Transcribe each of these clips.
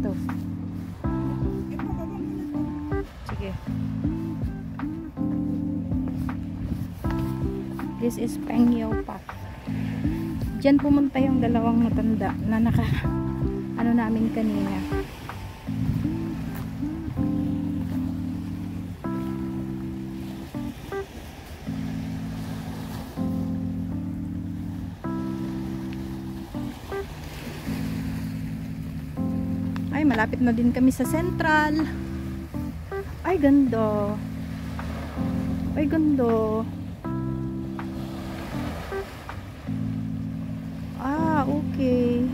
dito. Sige. This is Pengyao Park. Diyan pumunta yung dalawang matanda na ano namin kanina. Ay, malapit na din kami sa Central. Ay, ganda. Ay, ganda. Ah, okay.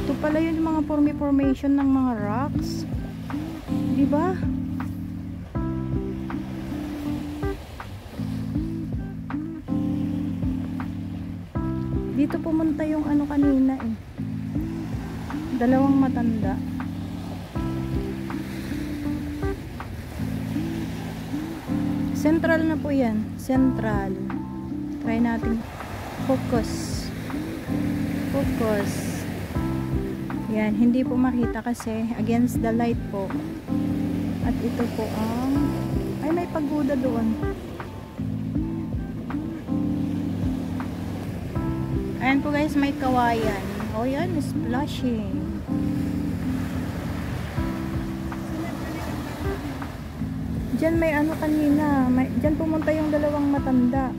Ito pala yun yung mga formation ng mga rocks. Diba? Dito pumunta yung ano kanina eh. Dalawang matanda. Central na po yan. Central. Try natin. Focus. Focus. Yan. Hindi po makita kasi against the light po. At ito po ang ay, may pagoda doon. Ayan po guys, may kawayan. Oh yan, splashing. Diyan may ano kanina. Diyan pumunta yung dalawang matanda.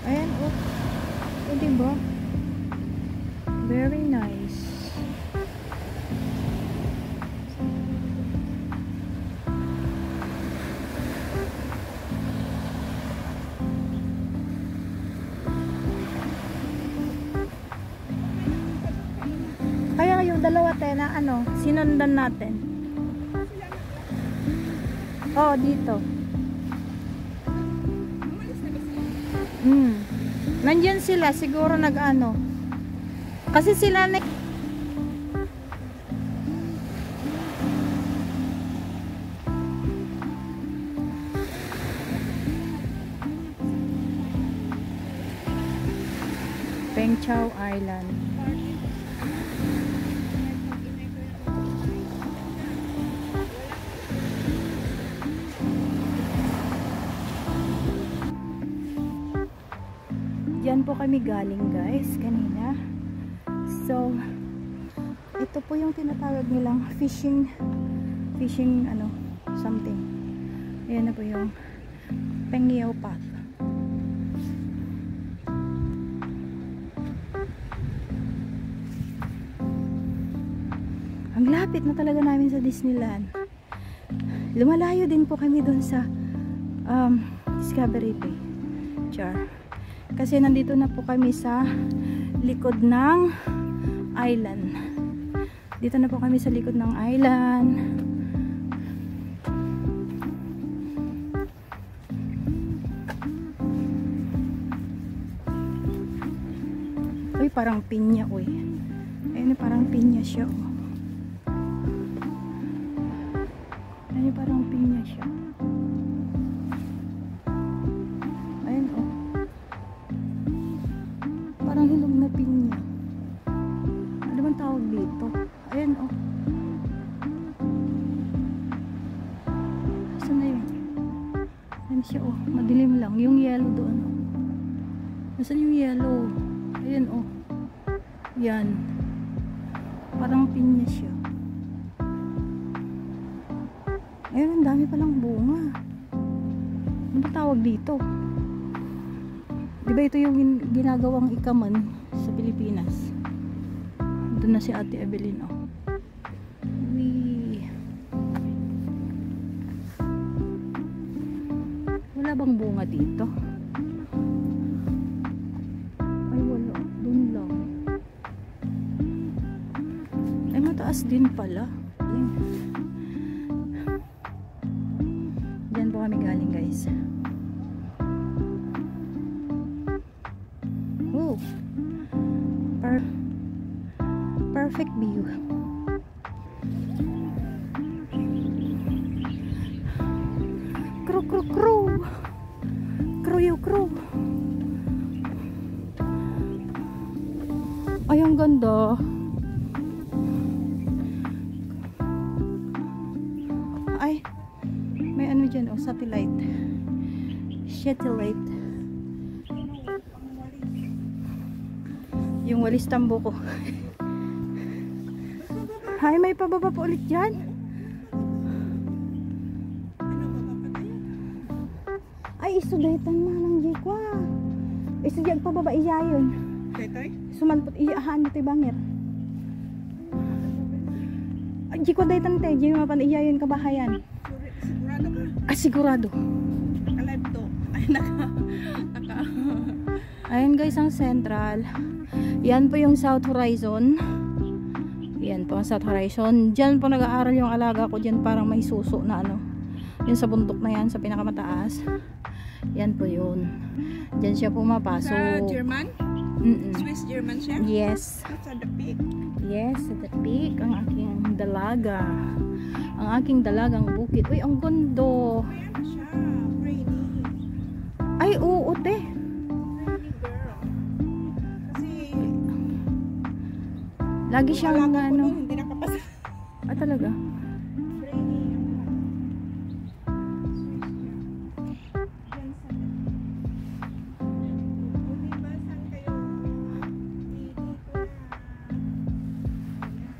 Ayan, oh. O, diba? Very nice. Kaya yung dalawa na ano, sinundan natin. Oh, dito. Nandiyan sila, siguro nag-ano. Kasi sila na Pengyao Island. Diyan po kami galing guys kanina. So ito po yung tinatawag nilang fishing ano something. Ayan na po yung Pengyao Park. Ang lapit na talaga namin sa Disneyland. Lumalayo din po kami doon sa Discovery Bay. Char. Kasi nandito na po kami sa likod ng island. Dito na po kami sa likod ng island. Uy, parang pinya, uy. Ayun, parang pinya siya, oh. Ayun, parang pinya siya. Parang hinog na pinya. Ano bang tawag dito? Ayan, oh. Saan na yun? Ayan siya, oh. Madilim lang. Yung yellow doon, oh. Nasaan yung yellow? Ayan, oh. Yan. Parang pinya siya. Ayan, ang dami palang bunga. Ano ba tawag dito? Diba ito yung ginagawang ikaman sa Pilipinas? Doon na si Ate Evelyn, oh. Wee. Wala bang bunga dito? Ay, wala. Doon lang. Ay, mataas din pala. Diyan po kami galing, guys. Perfect view. Crew, crew, crew. Crew, you crew. Ay, ang ganda. satellite. Yung walis tambo ko. Hay, may pababa pa ulit dyan. Ay, isudaytan na ng jikwa. Isudayag pababa iyayon. Sumalpot iyahan dito bangir. Jiko daytan te, jiko mapan iyayon kabahayan. Sigurado ka? Ah, sigurado. Naka-live to. Ay, naka. Ayan guys, ang central. Yan po yung South Horizon. Yan po ang South Horizon. Diyan po nag-aaral yung alaga ko. Diyan parang may suso na ano. Yun sa bundok na yan, sa pinakamataas. Yan po yun. Diyan siya pumapasok. Sa German? Swiss German siya? Yes. Sa the peak? Yes, sa the peak. Ang aking dalaga. Ang aking dalagang bukid. Uy, ang gondo. Ay, ano siya? Rainy. Ay, oo, te. Rainy girl. Kasi, Lagi siyang alaga ko ano. nun, hindi nakapasa. Ah, talaga? Rainy.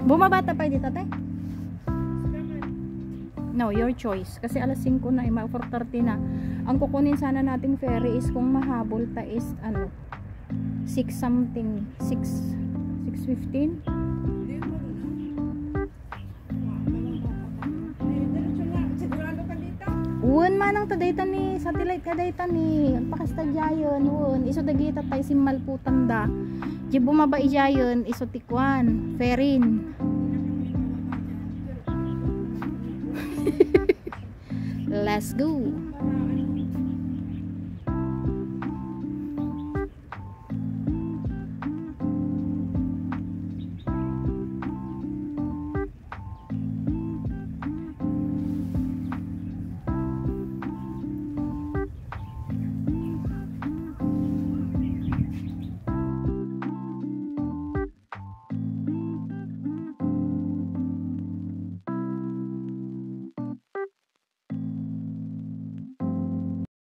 Bumabata pa dito, te? No, your choice. Kasi alas 5 na, 4:30 na. Ang kukunin sana nating ferry is kung mahabol ta is ano 6 something, 6:15. Uwan manang tadaytan ni satellite kadaytan ni pakastadyayon uwan iso dagita tay simmal putanda. Di bumaba iyayon iso tikwan ferin. Let's go.